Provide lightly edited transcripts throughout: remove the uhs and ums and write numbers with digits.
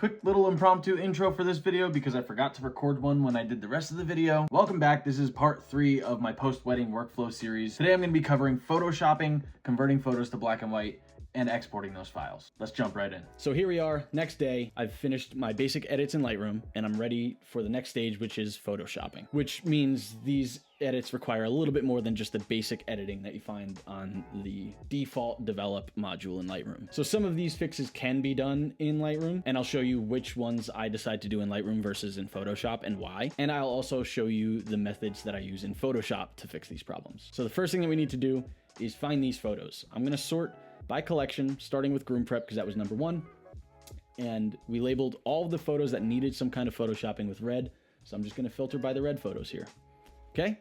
Quick little impromptu intro for this video because I forgot to record one when I did the rest of the video. Welcome back. This is part 3 of my post-wedding workflow series. Today I'm going to be covering photoshopping, converting photos to black and white, and exporting those files. Let's jump right in. So here we are, next day. I've finished my basic edits in Lightroom and I'm ready for the next stage, which is photoshopping, which means these edits require a little bit more than just the basic editing that you find on the default develop module in Lightroom. So some of these fixes can be done in Lightroom, and I'll show you which ones I decide to do in Lightroom versus in Photoshop and why. And I'll also show you the methods that I use in Photoshop to fix these problems. So the first thing that we need to do is find these photos. I'm gonna sort by collection, starting with Groom Prep because that was number 1. And we labeled all of the photos that needed some kind of photoshopping with red. So I'm just gonna filter by the red photos here. Okay,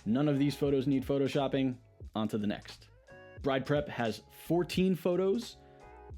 none of these photos need photoshopping. On to the next. Bride Prep has 14 photos.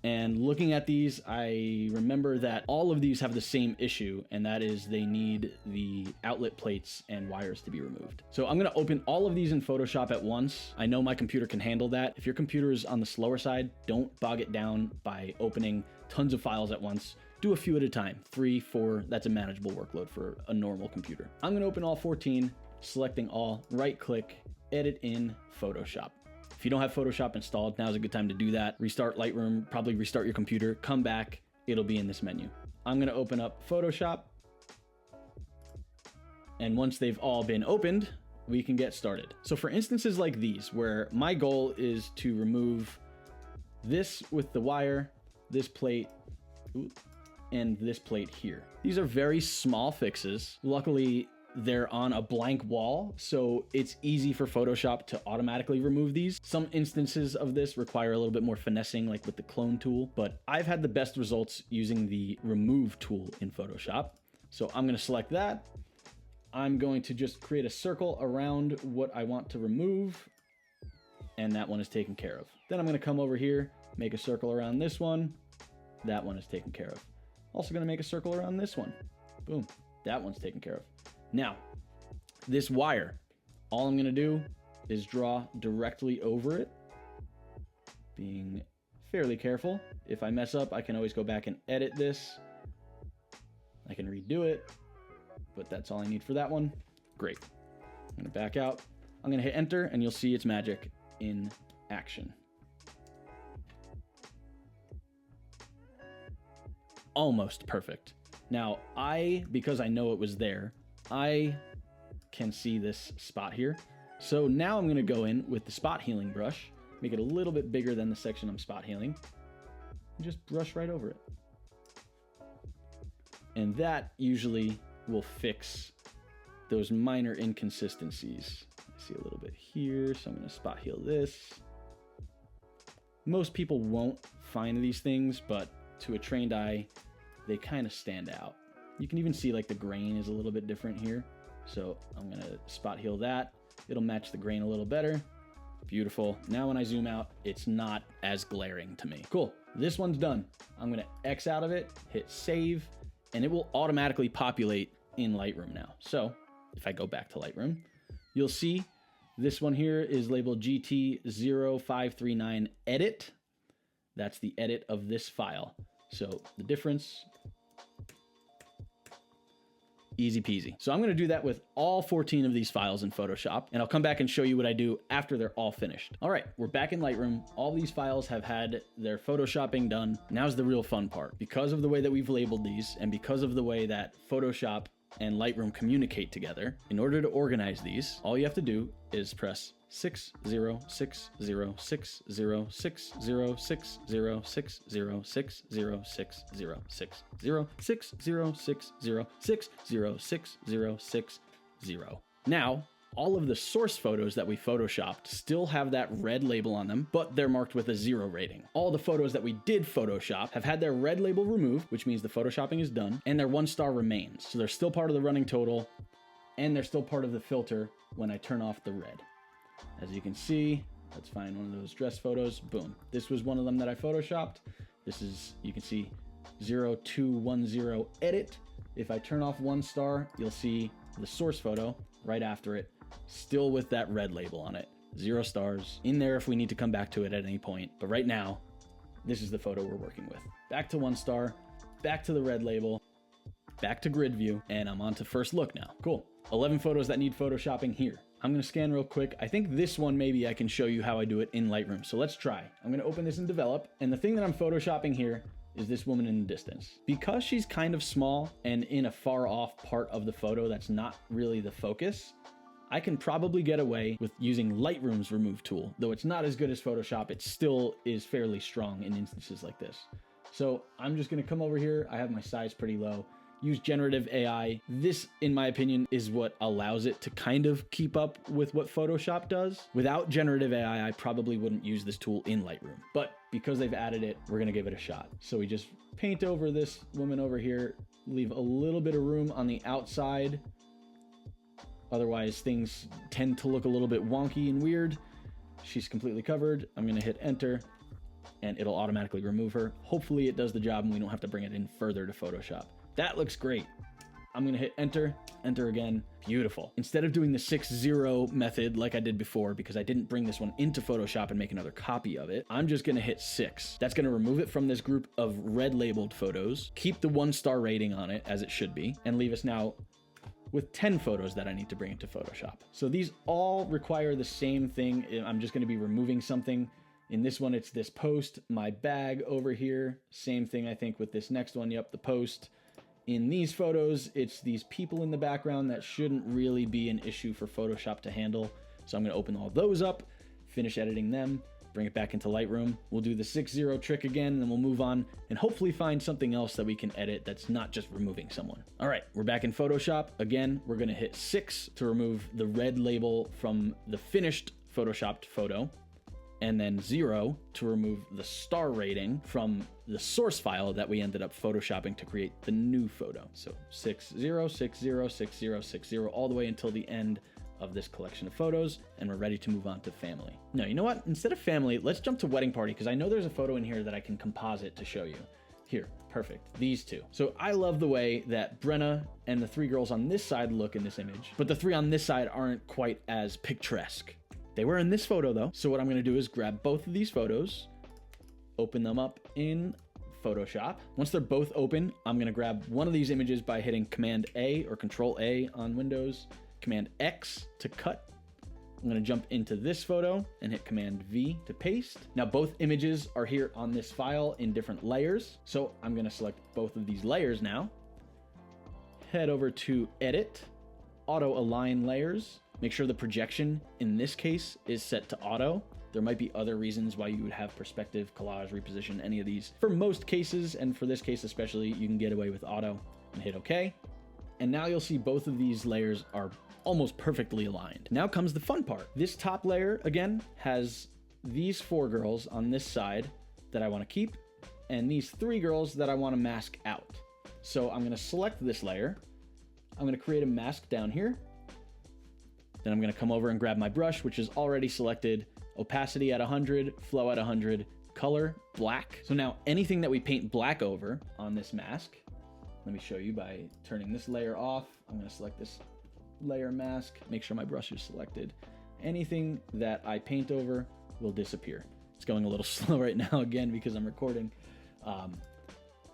And looking at these, I remember that all of these have the same issue, and that is they need the outlet plates and wires to be removed. So I'm gonna open all of these in Photoshop at once. I know my computer can handle that. If your computer is on the slower side, don't bog it down by opening tons of files at once. Do a few at a time, 3, 4, that's a manageable workload for a normal computer. I'm gonna open all 14, selecting all, right click, edit in Photoshop. If you don't have Photoshop installed, now's a good time to do that. Restart Lightroom, probably restart your computer, come back, it'll be in this menu. I'm gonna open up Photoshop. And once they've all been opened, we can get started. So for instances like these, where my goal is to remove this with the wire, this plate, and this plate here. These are very small fixes. Luckily, they're on a blank wall, so it's easy for Photoshop to automatically remove these. Some instances of this require a little bit more finessing, like with the clone tool, but I've had the best results using the remove tool in Photoshop. So I'm gonna select that. I'm going to just create a circle around what I want to remove, and that one is taken care of. Then I'm gonna come over here, make a circle around this one. That one is taken care of. Also gonna make a circle around this one. Boom, that one's taken care of. Now, this wire, all I'm gonna do is draw directly over it, being fairly careful. If I mess up, I can always go back and edit this. I can redo it, but that's all I need for that one. Great. I'm gonna back out. I'm gonna hit enter and you'll see it's magic in action. Almost perfect. Now, because I know it was there, I can see this spot here. So now I'm gonna go in with the spot healing brush, make it a little bit bigger than the section I'm spot healing, and just brush right over it. And that usually will fix those minor inconsistencies. I see a little bit here, so I'm gonna spot heal this. Most people won't find these things, but to a trained eye, they kind of stand out. You can even see like the grain is a little bit different here. So I'm gonna spot heal that. It'll match the grain a little better. Beautiful. Now when I zoom out, it's not as glaring to me. Cool, this one's done. I'm gonna X out of it, hit save, and it will automatically populate in Lightroom now. So if I go back to Lightroom, you'll see this one here is labeled GT0539 edit. That's the edit of this file. So the difference, easy peasy. So I'm gonna do that with all 14 of these files in Photoshop, and I'll come back and show you what I do after they're all finished. All right, we're back in Lightroom. All these files have had their Photoshopping done. Now's the real fun part. Because of the way that we've labeled these, and because of the way that Photoshop and Lightroom communicate together, in order to organize these, all you have to do is press 60606060606060606060606. Now, all of the source photos that we photoshopped still have that red label on them, but they're marked with a 0 rating. All the photos that we did Photoshop have had their red label removed, which means the photoshopping is done, and their 1 star remains. So they're still part of the running total, and they're still part of the filter when I turn off the red. As you can see, let's find one of those dress photos. Boom. This was one of them that I photoshopped. This is, you can see 0210 edit. If I turn off 1 star, you'll see the source photo right after it, still with that red label on it. 0 stars in there if we need to come back to it at any point. But right now, this is the photo we're working with. Back to 1 star, back to the red label, back to grid view, and I'm on to first look now. Cool. 11 photos that need photoshopping here. I'm gonna scan real quick. I think this one, maybe I can show you how I do it in Lightroom. So let's try. I'm gonna open this in Develop, and the thing that I'm photoshopping here is this woman in the distance. Because she's kind of small and in a far off part of the photo that's not really the focus, I can probably get away with using Lightroom's remove tool. Though it's not as good as Photoshop, it still is fairly strong in instances like this. So I'm just gonna come over here. I have my size pretty low. Use generative AI. This, in my opinion, is what allows it to kind of keep up with what Photoshop does. Without generative AI, I probably wouldn't use this tool in Lightroom. But because they've added it, we're gonna give it a shot. So we just paint over this woman over here, leave a little bit of room on the outside. Otherwise, things tend to look a little bit wonky and weird. She's completely covered. I'm gonna hit enter and it'll automatically remove her. Hopefully it does the job and we don't have to bring it in further to Photoshop. That looks great. I'm gonna hit enter, enter again. Beautiful. Instead of doing the 6-0 method like I did before, because I didn't bring this one into Photoshop and make another copy of it, I'm just gonna hit 6. That's gonna remove it from this group of red labeled photos, keep the 1-star rating on it as it should be, and leave us now with 10 photos that I need to bring into Photoshop. So these all require the same thing. I'm just gonna be removing something. In this one, it's this post, my bag over here. Same thing, I think, with this next one. Yep, the post. In these photos, it's these people in the background that shouldn't really be an issue for Photoshop to handle. So I'm gonna open all those up, finish editing them, bring it back into Lightroom. We'll do the 6-0 trick again, and then we'll move on and hopefully find something else that we can edit that's not just removing someone. All right, we're back in Photoshop. Again, we're gonna hit 6 to remove the red label from the finished Photoshopped photo, and then 0 to remove the star rating from the source file that we ended up photoshopping to create the new photo. So 6-0, 6-0, 6-0, 6-0, all the way until the end of this collection of photos, and we're ready to move on to family. No, you know what? Instead of family, let's jump to wedding party, because I know there's a photo in here that I can composite to show you. Here, perfect, these two. So I love the way that Brenna and the 3 girls on this side look in this image, but the 3 on this side aren't quite as picturesque. They were in this photo though. So what I'm gonna do is grab both of these photos, open them up in Photoshop. Once they're both open, I'm gonna grab one of these images by hitting Command A or Control A on Windows, Command X to cut. I'm gonna jump into this photo and hit Command V to paste. Now both images are here on this file in different layers. So I'm gonna select both of these layers now. Head over to Edit, Auto Align Layers. Make sure the projection in this case is set to auto. There might be other reasons why you would have perspective, collage, reposition, any of these. For most cases, and for this case especially, you can get away with auto and hit OK. And now you'll see both of these layers are almost perfectly aligned. Now comes the fun part. This top layer, again, has these 4 girls on this side that I want to keep, and these 3 girls that I want to mask out. So I'm going to select this layer. I'm going to create a mask down here. Then I'm gonna come over and grab my brush, which is already selected, opacity at 100, flow at 100, color black. So now anything that we paint black over on this mask, let me show you by turning this layer off. I'm gonna select this layer mask, make sure my brush is selected. Anything that I paint over will disappear. It's going a little slow right now again because I'm recording,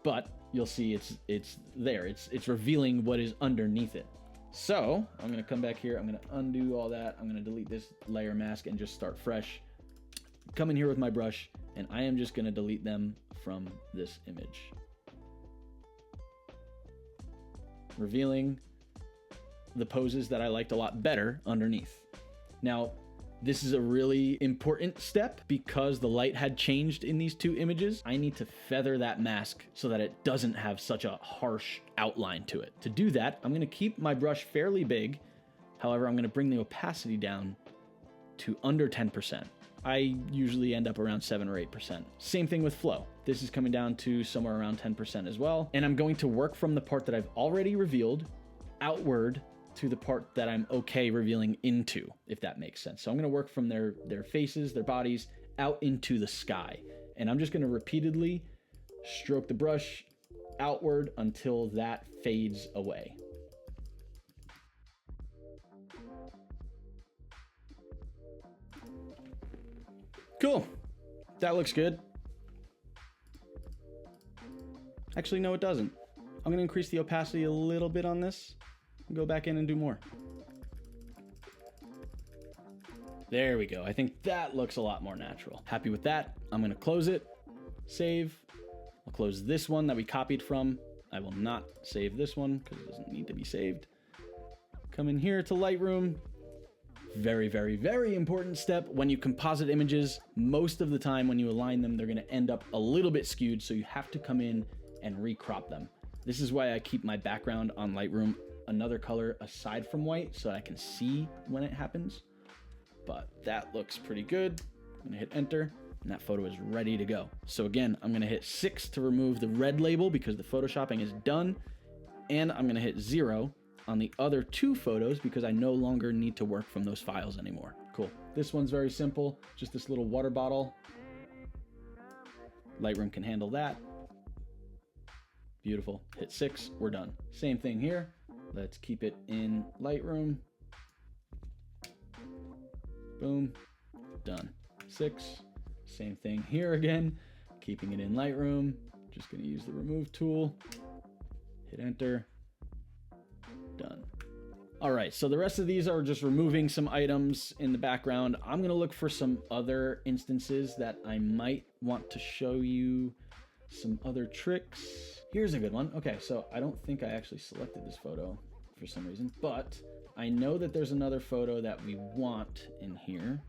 but you'll see it's there. It's revealing what is underneath it. So I'm gonna come back here, I'm gonna undo all that, I'm gonna delete this layer mask and just start fresh. Come in here with my brush, and I am just gonna delete them from this image. Revealing the poses that I liked a lot better underneath. Now, this is a really important step because the light had changed in these 2 images. I need to feather that mask so that it doesn't have such a harsh outline to it. To do that, I'm gonna keep my brush fairly big. However, I'm gonna bring the opacity down to under 10%. I usually end up around 7 or 8%. Same thing with flow. This is coming down to somewhere around 10% as well. And I'm going to work from the part that I've already revealed outward to the part that I'm okay revealing into, if that makes sense. So I'm gonna work from their faces, their bodies, out into the sky. And I'm just gonna repeatedly stroke the brush outward until that fades away. Cool, that looks good. Actually, no, it doesn't. I'm gonna increase the opacity a little bit on this and go back in and do more. There we go. I think that looks a lot more natural. Happy with that. I'm gonna close it, save. I'll close this one that we copied from. I will not save this one because it doesn't need to be saved. Come in here to Lightroom. Very, very, very important step. When you composite images, most of the time when you align them, they're gonna end up a little bit skewed, so you have to come in and recrop them. This is why I keep my background on Lightroom another color aside from white so I can see when it happens. But that looks pretty good. I'm gonna hit enter and that photo is ready to go. So again, I'm gonna hit 6 to remove the red label because the photoshopping is done. And I'm gonna hit 0 on the other 2 photos because I no longer need to work from those files anymore. Cool. This one's very simple, just this little water bottle. Lightroom can handle that. Beautiful. Hit 6, we're done. Same thing here. Let's keep it in Lightroom. Boom, done. 6, same thing here again. Keeping it in Lightroom. Just gonna use the remove tool. Hit enter. Done. All right, so the rest of these are just removing some items in the background. I'm gonna look for some other instances that I might want to show you some other tricks. Here's a good one. Okay, so I don't think I actually selected this photo for some reason, but I know that there's another photo that we want in here.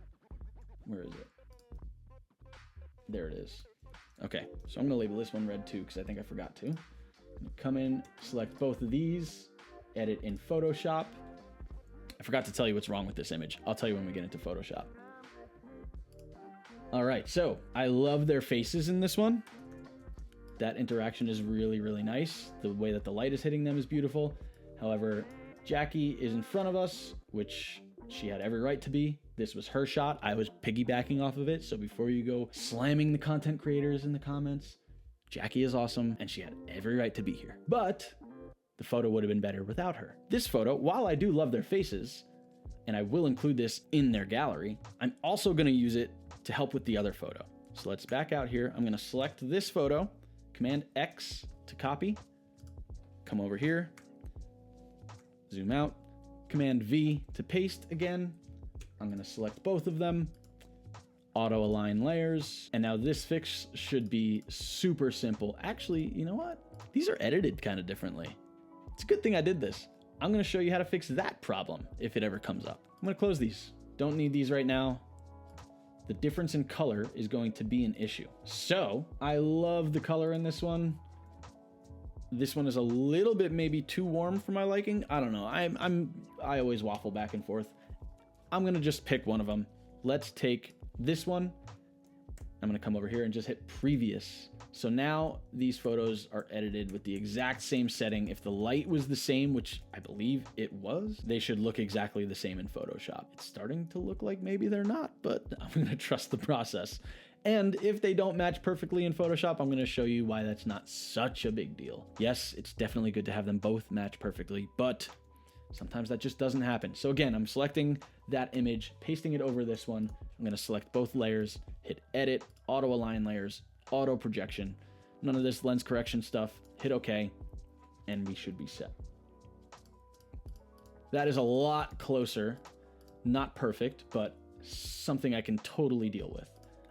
Where is it? There it is. Okay, so I'm gonna label this one red too because I think I forgot to. Come in, select both of these, edit in Photoshop. I forgot to tell you what's wrong with this image. I'll tell you when we get into Photoshop. All right, so I love their faces in this one. That interaction is really, really nice. The way that the light is hitting them is beautiful. However, Jackie is in front of us, which she had every right to be. This was her shot. I was piggybacking off of it. So before you go slamming the content creators in the comments, Jackie is awesome and she had every right to be here. But the photo would have been better without her. This photo, while I do love their faces, and I will include this in their gallery, I'm also gonna use it to help with the other photo. So let's back out here. I'm gonna select this photo, Command X to copy, come over here, zoom out, Command V to paste again. I'm gonna select both of them, auto align layers, and now this fix should be super simple. Actually, you know what? These are edited kind of differently. It's a good thing I did this. I'm gonna show you how to fix that problem if it ever comes up. I'm gonna close these. Don't need these right now. The difference in color is going to be an issue. So I love the color in this one. This one is a little bit maybe too warm for my liking. I don't know. I always waffle back and forth. I'm gonna just pick one of them. Let's take this one. I'm gonna come over here and just hit previous. So now these photos are edited with the exact same setting. If the light was the same, which I believe it was, they should look exactly the same in Photoshop. It's starting to look like maybe they're not, but I'm gonna trust the process. And if they don't match perfectly in Photoshop, I'm gonna show you why that's not such a big deal. Yes, it's definitely good to have them both match perfectly, but sometimes that just doesn't happen. So again, I'm selecting that image, pasting it over this one. I'm gonna select both layers, hit edit, auto align layers, auto projection, none of this lens correction stuff, hit OK, and we should be set. That is a lot closer, not perfect, but something I can totally deal with.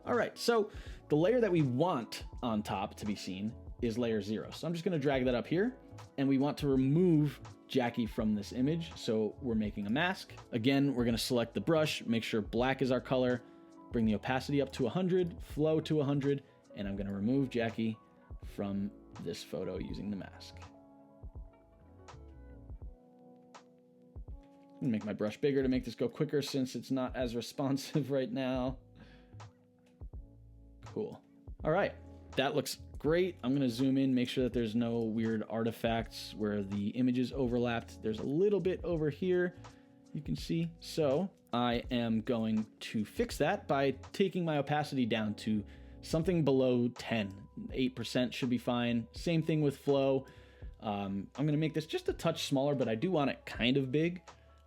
All right, so the layer that we want on top to be seen is layer 0. So I'm just gonna drag that up here, and we want to remove Jackie from this image. So we're making a mask. Again, we're gonna select the brush, make sure black is our color, bring the opacity up to 100, flow to 100, and I'm gonna remove Jackie from this photo using the mask. I'm gonna make my brush bigger to make this go quicker since it's not as responsive right now. Cool. All right, that looks great. I'm gonna zoom in, make sure that there's no weird artifacts where the images overlapped. There's a little bit over here, you can see. So I am going to fix that by taking my opacity down to something below 10. 8% should be fine. Same thing with flow. I'm gonna make this just a touch smaller, but I do want it kind of big.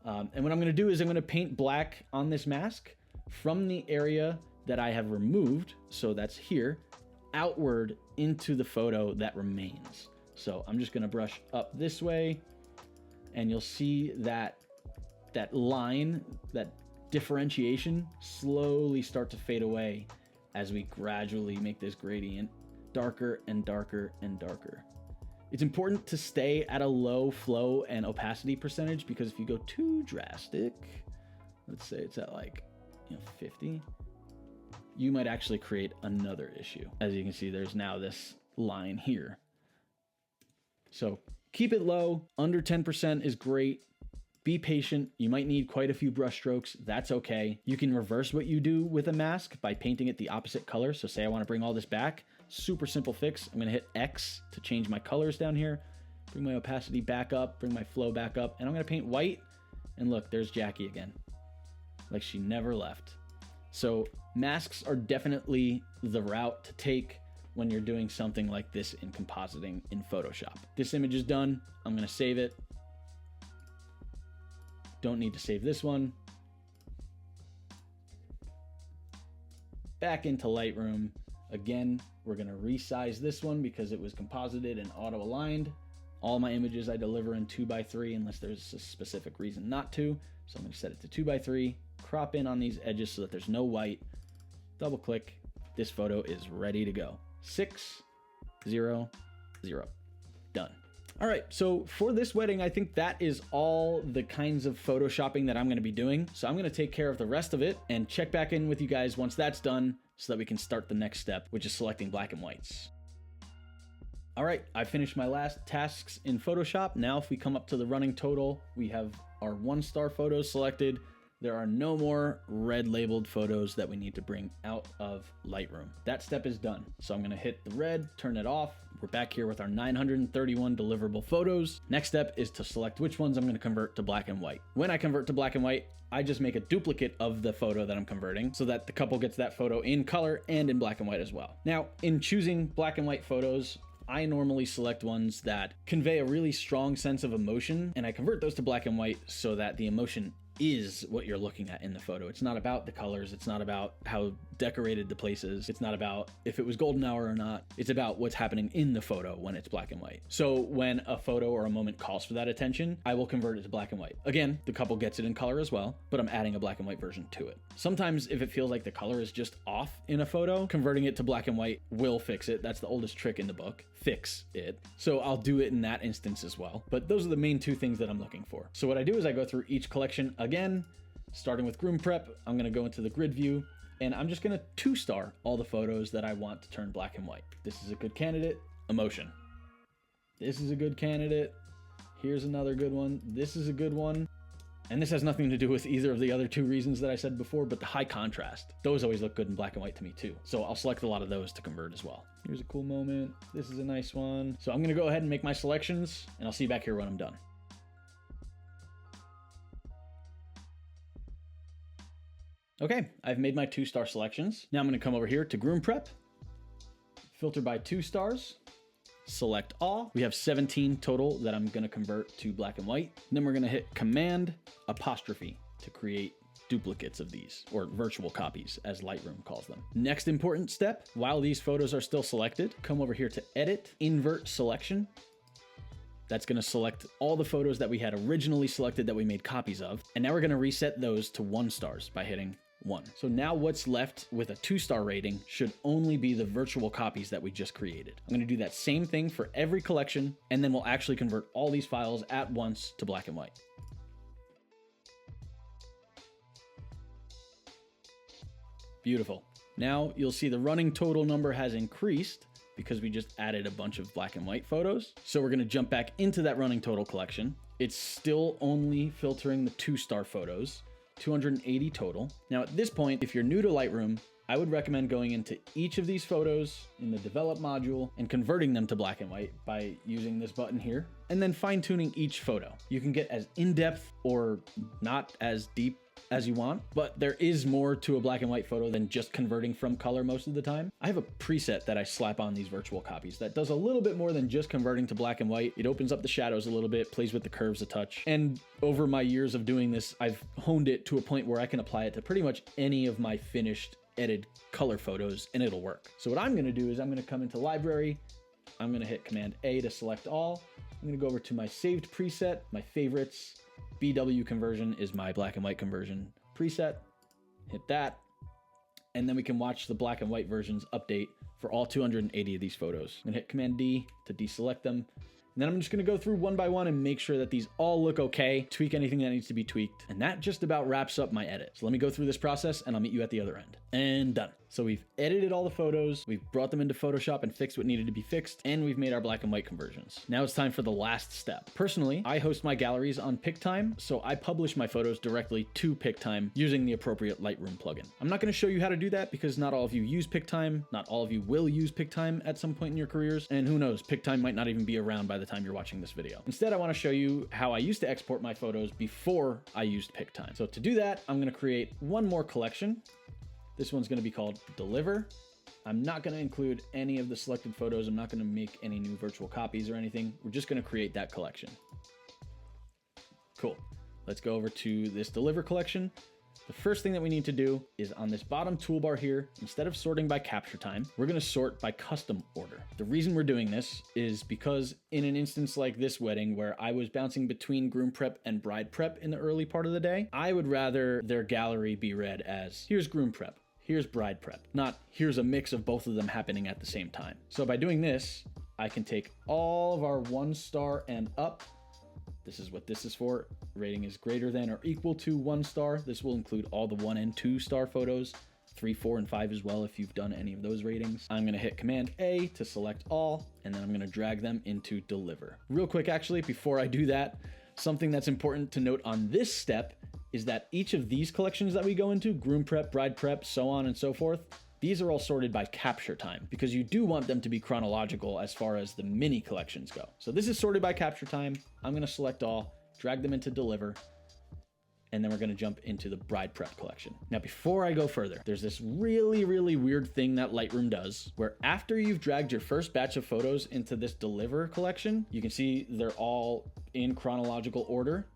And what I'm gonna do is I'm gonna paint black on this mask from the area that I have removed, so that's here, outward into the photo that remains. So I'm just gonna brush up this way, and you'll see that line, that differentiation slowly start to fade away as we gradually make this gradient darker and darker and darker. It's important to stay at a low flow and opacity percentage, because if you go too drastic, let's say it's at like 50, you might actually create another issue. As you can see, there's now this line here. So keep it low, under 10% is great. Be patient. You might need quite a few brush strokes. That's okay. You can reverse what you do with a mask by painting it the opposite color. So say I want to bring all this back. Super simple fix. I'm going to hit X to change my colors down here. Bring my opacity back up. Bring my flow back up. And I'm going to paint white. And look, there's Jackie again. Like she never left. So masks are definitely the route to take when you're doing something like this in compositing in Photoshop. This image is done. I'm going to save it. Don't need to save this one. Back into Lightroom. Again, we're gonna resize this one because it was composited and auto-aligned. All my images I deliver in 2x3 unless there's a specific reason not to. So I'm gonna set it to 2x3, crop in on these edges so that there's no white, double click. This photo is ready to go. 6, 0, 0, done. All right, so for this wedding, I think that is all the kinds of photoshopping that I'm gonna be doing. So I'm gonna take care of the rest of it and check back in with you guys once that's done so that we can start the next step, which is selecting black and whites. All right, I finished my last tasks in Photoshop. Now if we come up to the running total, we have our 1-star photos selected. There are no more red labeled photos that we need to bring out of Lightroom. That step is done. So I'm gonna hit the red, turn it off. We're back here with our 931 deliverable photos. Next step is to select which ones I'm gonna convert to black and white. When I convert to black and white, I just make a duplicate of the photo that I'm converting so that the couple gets that photo in color and in black and white as well. Now, in choosing black and white photos, I normally select ones that convey a really strong sense of emotion, and I convert those to black and white so that the emotion is what you're looking at in the photo. It's not about the colors. It's not about how decorated the place is. It's not about if it was golden hour or not. It's about what's happening in the photo when it's black and white. So when a photo or a moment calls for that attention, I will convert it to black and white. Again, the couple gets it in color as well, but I'm adding a black and white version to it. Sometimes if it feels like the color is just off in a photo, converting it to black and white will fix it. That's the oldest trick in the book. Fix it. So I'll do it in that instance as well. But those are the main two things that I'm looking for. So what I do is I go through each collection again, starting with Groom Prep. I'm gonna go into the grid view and I'm just gonna 2-star all the photos that I want to turn black and white. This is a good candidate. Emotion. This is a good candidate. Here's another good one. This is a good one. And this has nothing to do with either of the other two reasons that I said before, but the high contrast. Those always look good in black and white to me too. So I'll select a lot of those to convert as well. Here's a cool moment. This is a nice one. So I'm gonna go ahead and make my selections and I'll see you back here when I'm done. Okay, I've made my 2-star selections. Now I'm gonna come over here to Groom Prep, filter by 2 stars, select all. We have 17 total that I'm gonna convert to black and white. And then we're gonna hit Command apostrophe to create duplicates of these, or virtual copies as Lightroom calls them. Next important step, while these photos are still selected, come over here to Edit, Invert Selection. That's gonna select all the photos that we had originally selected that we made copies of. And now we're gonna reset those to 1 stars by hitting 1. So now what's left with a 2-star rating should only be the virtual copies that we just created. I'm gonna do that same thing for every collection, and then we'll actually convert all these files at once to black and white. Beautiful. Now you'll see the running total number has increased because we just added a bunch of black and white photos. So we're gonna jump back into that running total collection. It's still only filtering the 2-star photos, 280 total. Now at this point, if you're new to Lightroom, I would recommend going into each of these photos in the develop module and converting them to black and white by using this button here, and then fine tuning each photo. You can get as in-depth or not as deep as you want, but there is more to a black and white photo than just converting from color most of the time. I have a preset that I slap on these virtual copies that does a little bit more than just converting to black and white. It opens up the shadows a little bit, plays with the curves a touch. And over my years of doing this, I've honed it to a point where I can apply it to pretty much any of my finished edit color photos and it'll work. So what I'm gonna do is I'm gonna come into library, I'm gonna hit Command A to select all. I'm gonna go over to my saved preset, my favorites. BW conversion is my black and white conversion preset. Hit that. And then we can watch the black and white versions update for all 280 of these photos. I'm gonna hit Command D to deselect them. And then I'm just gonna go through one by one and make sure that these all look okay, tweak anything that needs to be tweaked. And that just about wraps up my edit. So let me go through this process and I'll meet you at the other end. And done. So we've edited all the photos, we've brought them into Photoshop and fixed what needed to be fixed, and we've made our black and white conversions. Now it's time for the last step. Personally, I host my galleries on PicTime, so I publish my photos directly to PicTime using the appropriate Lightroom plugin. I'm not gonna show you how to do that because not all of you use PicTime, not all of you will use PicTime at some point in your careers, and who knows, PicTime might not even be around by the time you're watching this video. Instead, I wanna show you how I used to export my photos before I used PicTime. So to do that, I'm gonna create one more collection. This one's gonna be called Deliver. I'm not gonna include any of the selected photos. I'm not gonna make any new virtual copies or anything. We're just gonna create that collection. Cool. Let's go over to this Deliver collection. The first thing that we need to do is on this bottom toolbar here, instead of sorting by capture time, we're gonna sort by custom order. The reason we're doing this is because in an instance like this wedding where I was bouncing between groom prep and bride prep in the early part of the day, I would rather their gallery be read as, here's groom prep, here's bride prep, not here's a mix of both of them happening at the same time. So by doing this, I can take all of our 1 star and up. This is what this is for. Rating is greater than or equal to 1 star. This will include all the 1 and 2 star photos, 3, 4, and 5 as well if you've done any of those ratings. I'm gonna hit Command A to select all, and then I'm gonna drag them into Deliver. Real quick, actually, before I do that, something that's important to note on this step is that each of these collections that we go into, groom prep, bride prep, so on and so forth, these are all sorted by capture time because you do want them to be chronological as far as the mini collections go. So this is sorted by capture time. I'm gonna select all, drag them into Deliver, and then we're gonna jump into the bride prep collection. Now, before I go further, there's this really, really weird thing that Lightroom does where after you've dragged your first batch of photos into this Deliver collection, you can see they're all in chronological order.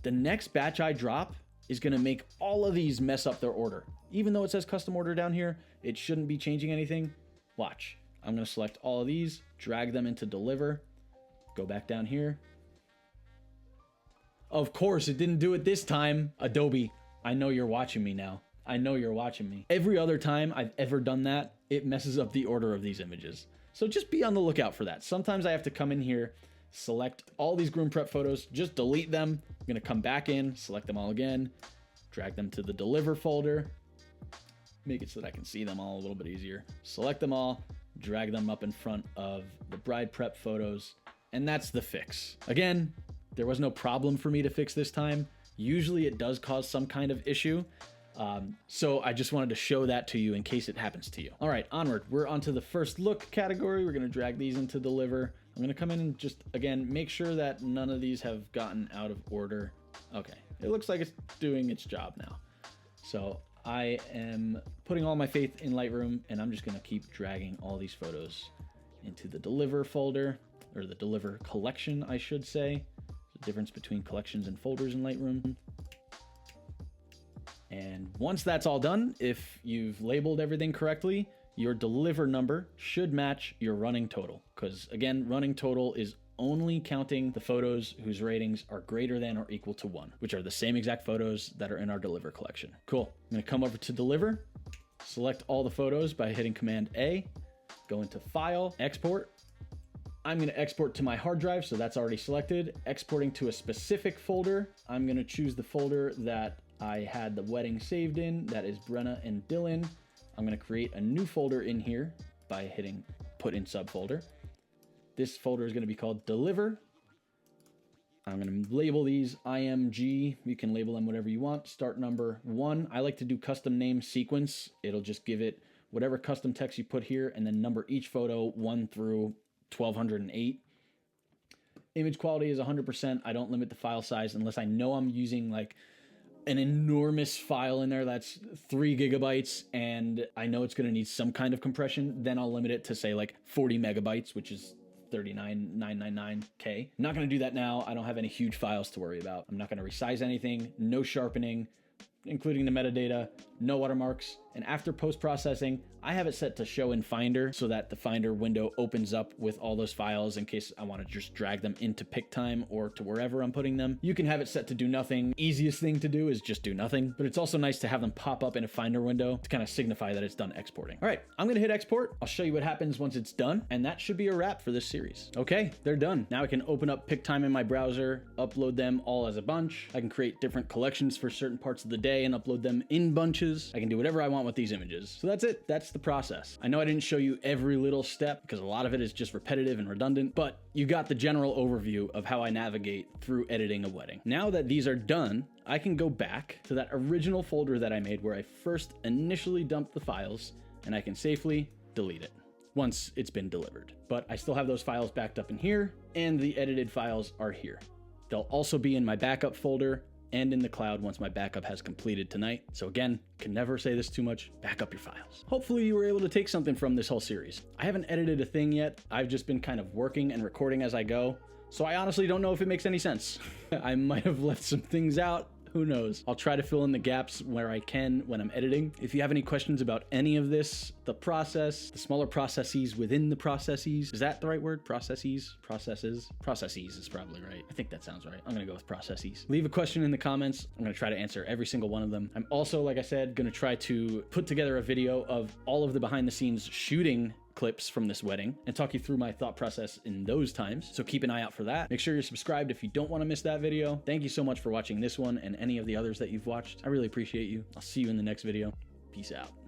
The next batch I drop is gonna make all of these mess up their order. Even though it says custom order down here, it shouldn't be changing anything. Watch. I'm gonna select all of these, drag them into Deliver, go back down here. Of course, it didn't do it this time. Adobe, I know you're watching me now. I know you're watching me. Every other time I've ever done that, it messes up the order of these images. So just be on the lookout for that. Sometimes I have to come in here, select all these groom prep photos, just delete them. I'm gonna come back in, select them all again, drag them to the Deliver folder, make it so that I can see them all a little bit easier. Select them all, drag them up in front of the bride prep photos, and that's the fix. Again, there was no problem for me to fix this time. Usually it does cause some kind of issue. So I just wanted to show that to you in case it happens to you. All right, onward. We're onto the first look category. We're gonna drag these into Deliver. I'm gonna come in and just, again, make sure that none of these have gotten out of order. Okay, it looks like it's doing its job now. So I am putting all my faith in Lightroom, and I'm just gonna keep dragging all these photos into the Deliver folder, or the Deliver collection, I should say. There's a difference between collections and folders in Lightroom. And once that's all done, if you've labeled everything correctly, your Deliver number should match your running total. Because again, running total is only counting the photos whose ratings are greater than or equal to 1, which are the same exact photos that are in our Deliver collection. Cool. I'm gonna come over to Deliver, select all the photos by hitting Command A, go into File, Export. I'm gonna export to my hard drive, so that's already selected. Exporting to a specific folder, I'm gonna choose the folder that I had the wedding saved in, that is Brenna and Dylan. I'm gonna create a new folder in here by hitting Put in Subfolder. This folder is gonna be called Deliver. I'm gonna label these IMG. You can label them whatever you want. Start number 1. I like to do custom name sequence. It'll just give it whatever custom text you put here and then number each photo 1 through 1208. Image quality is 100%. I don't limit the file size unless I know I'm using like an enormous file in there that's 3 gigabytes and I know it's going to need some kind of compression. Then I'll limit it to say like 40 megabytes, which is 39,999K. I'm not going to do that now. I don't have any huge files to worry about. I'm not going to resize anything, no sharpening, including the metadata, no watermarks, And after post-processing, I have it set to show in Finder so that the Finder window opens up with all those files in case I want to just drag them into PicTime or to wherever I'm putting them. You can have it set to do nothing. Easiest thing to do is just do nothing, but it's also nice to have them pop up in a Finder window to kind of signify that it's done exporting. All right, I'm gonna hit export. I'll show you what happens once it's done, and that should be a wrap for this series. Okay, they're done. Now I can open up PicTime in my browser, upload them all as a bunch. I can create different collections for certain parts of the day and upload them in bunches. I can do whatever I want with these images. So that's it. That's the process. I know I didn't show you every little step because a lot of it is just repetitive and redundant, but you got the general overview of how I navigate through editing a wedding. Now that these are done, I can go back to that original folder that I made where I first initially dumped the files, and I can safely delete it once it's been delivered. But I still have those files backed up in here, and the edited files are here. They'll also be in my backup folder and in the cloud once my backup has completed tonight. So again, can never say this too much, back up your files. Hopefully you were able to take something from this whole series. I haven't edited a thing yet. I've just been kind of working and recording as I go. So I honestly don't know if it makes any sense. I might have left some things out. Who knows? I'll try to fill in the gaps where I can when I'm editing. If you have any questions about any of this, the process, the smaller processes within the processes, is that the right word? Processes? Processes? Processes is probably right. I think that sounds right. I'm gonna go with processes. Leave a question in the comments. I'm gonna try to answer every single one of them. I'm also, like I said, gonna try to put together a video of all of the behind the scenes shooting clips from this wedding and talk you through my thought process in those times. So keep an eye out for that. Make sure you're subscribed if you don't want to miss that video. Thank you so much for watching this one and any of the others that you've watched. I really appreciate you. I'll see you in the next video. Peace out.